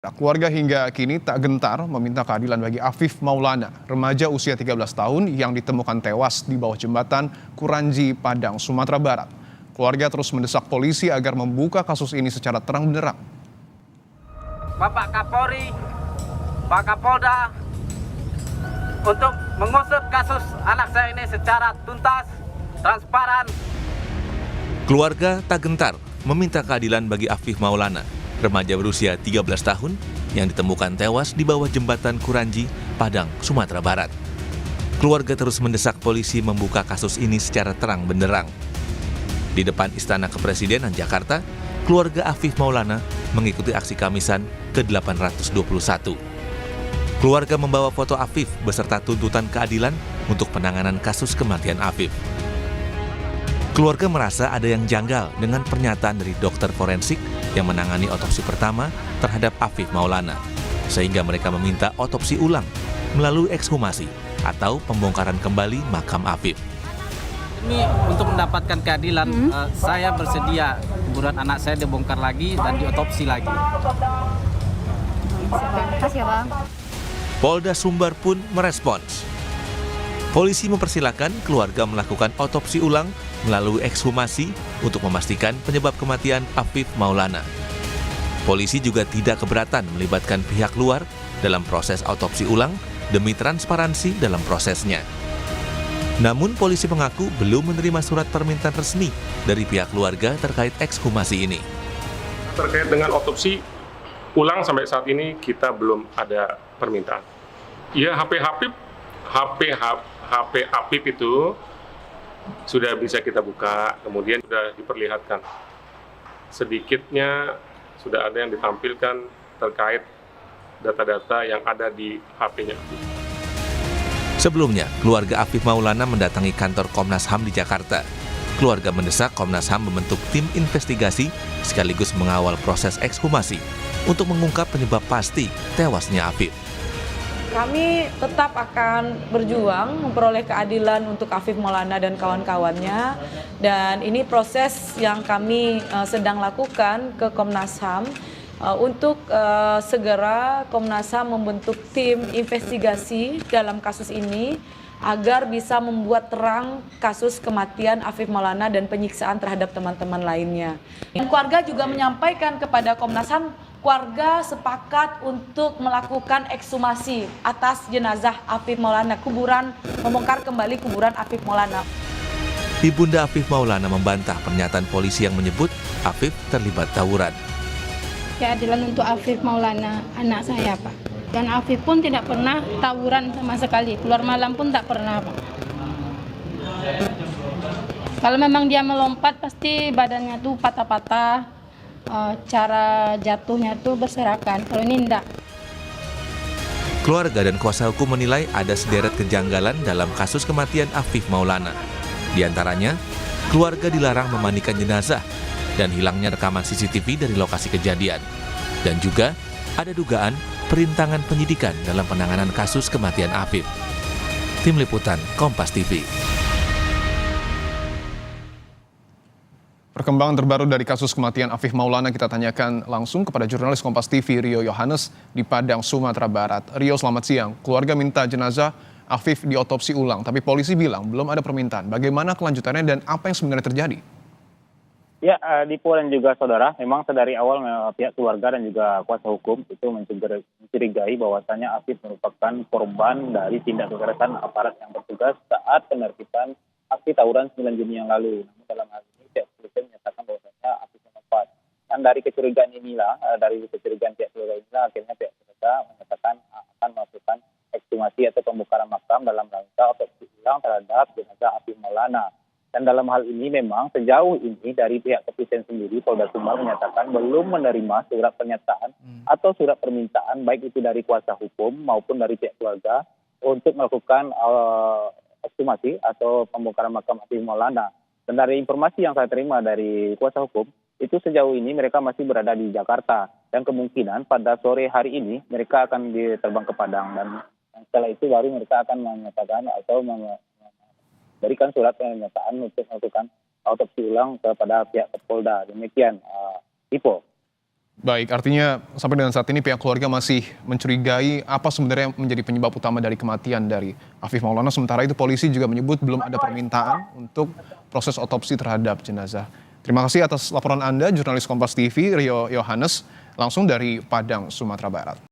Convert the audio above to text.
Keluarga hingga kini tak gentar meminta keadilan bagi Afif Maulana, remaja usia 13 tahun yang ditemukan tewas di bawah jembatan Kuranji, Padang, Sumatera Barat. Keluarga terus mendesak polisi agar membuka kasus ini secara terang benderang. Bapak Kapolri, Pak Kapolda, untuk mengusut kasus anak saya ini secara tuntas, transparan. Keluarga tak gentar meminta keadilan bagi Afif Maulana, remaja berusia 13 tahun yang ditemukan tewas di bawah jembatan Kuranji, Padang, Sumatera Barat. Keluarga terus mendesak polisi membuka kasus ini secara terang benderang. Di depan Istana Kepresidenan Jakarta, keluarga Afif Maulana mengikuti aksi Kamisan ke-821. Keluarga membawa foto Afif beserta tuntutan keadilan untuk penanganan kasus kematian Afif. Keluarga merasa ada yang janggal dengan pernyataan dari dokter forensik yang menangani otopsi pertama terhadap Afif Maulana, sehingga mereka meminta otopsi ulang melalui ekshumasi atau pembongkaran kembali makam Afif. Ini untuk mendapatkan keadilan, saya bersedia kuburan anak saya dibongkar lagi dan diotopsi lagi. Makasih ya Bang. Polda Sumbar pun merespons. Polisi mempersilakan keluarga melakukan otopsi ulang melalui ekshumasi untuk memastikan penyebab kematian Afif Maulana. Polisi juga tidak keberatan melibatkan pihak luar dalam proses otopsi ulang demi transparansi dalam prosesnya. Namun polisi mengaku belum menerima surat permintaan resmi dari pihak keluarga terkait ekshumasi ini. Terkait dengan otopsi ulang sampai saat ini kita belum ada permintaan. Ya HP Afif itu sudah bisa kita buka, kemudian sudah diperlihatkan. Sedikitnya sudah ada yang ditampilkan terkait data-data yang ada di HP-nya. Sebelumnya, keluarga Afif Maulana mendatangi kantor Komnas HAM di Jakarta. Keluarga mendesak Komnas HAM membentuk tim investigasi sekaligus mengawal proses ekshumasi untuk mengungkap penyebab pasti tewasnya Afif. Kami tetap akan berjuang memperoleh keadilan untuk Afif Maulana dan kawan-kawannya. Dan ini proses yang kami sedang lakukan ke Komnas HAM untuk segera Komnas HAM membentuk tim investigasi dalam kasus ini agar bisa membuat terang kasus kematian Afif Maulana dan penyiksaan terhadap teman-teman lainnya. Dan keluarga juga menyampaikan kepada Komnas HAM, keluarga sepakat untuk melakukan ekshumasi atas jenazah Afif Maulana, membongkar kembali kuburan Afif Maulana. Ibunda Afif Maulana membantah pernyataan polisi yang menyebut Afif terlibat tawuran. Keadilan untuk Afif Maulana, anak saya Pak. Dan Afif pun tidak pernah tawuran sama sekali, keluar malam pun tak pernah Pak. Kalau memang dia melompat pasti badannya tuh patah-patah. Cara jatuhnya tuh berserakan, kalau ini enggak. Keluarga dan kuasa hukum menilai ada sederet kejanggalan dalam kasus kematian Afif Maulana. Di antaranya, keluarga dilarang memandikan jenazah dan hilangnya rekaman CCTV dari lokasi kejadian. Dan juga ada dugaan perintangan penyidikan dalam penanganan kasus kematian Afif. Tim Liputan Kompas TV. Perkembangan terbaru dari kasus kematian Afif Maulana kita tanyakan langsung kepada jurnalis Kompas TV Rio Yohanes di Padang, Sumatera Barat. Rio, selamat siang. Keluarga minta jenazah Afif diotopsi ulang, tapi polisi bilang belum ada permintaan. Bagaimana kelanjutannya dan apa yang sebenarnya terjadi? Ya, Dipo dan juga saudara, memang dari awal pihak keluarga dan juga kuasa hukum itu mencurigai bahwasannya Afif merupakan korban dari tindak kekerasan aparat yang bertugas saat penertiban aksi tawuran 9 Juni yang lalu. Namun dalam hal ini pihak kepolisian menyatakan bahwasannya Afif melompat. Dan dari kecurigaan pihak keluarga inilah akhirnya pihak keluarga menyatakan akan melakukan ekshumasi atau pembongkaran makam dalam rangka otopsi ulang terhadap jenazah Afif Maulana. Dan dalam hal ini memang sejauh ini dari pihak kepolisian sendiri, Polda Sumbar menyatakan belum menerima surat pernyataan atau surat permintaan baik itu dari kuasa hukum maupun dari pihak keluarga untuk melakukan ekshumasi atau pembongkaran makam Afif Maulana. Dan dari informasi yang saya terima dari kuasa hukum, itu sejauh ini mereka masih berada di Jakarta. Dan kemungkinan pada sore hari ini mereka akan diterbang ke Padang. Dan setelah itu baru mereka akan menyatakan atau berikan surat pernyataan untuk melakukan autopsi ulang kepada pihak Polda. Demikian, Ipo. Baik, artinya sampai dengan saat ini pihak keluarga masih mencurigai apa sebenarnya menjadi penyebab utama dari kematian dari Afif Maulana. Sementara itu polisi juga menyebut belum ada permintaan untuk proses otopsi terhadap jenazah. Terima kasih atas laporan Anda, jurnalis Kompas TV Rio Yohanes, langsung dari Padang, Sumatera Barat.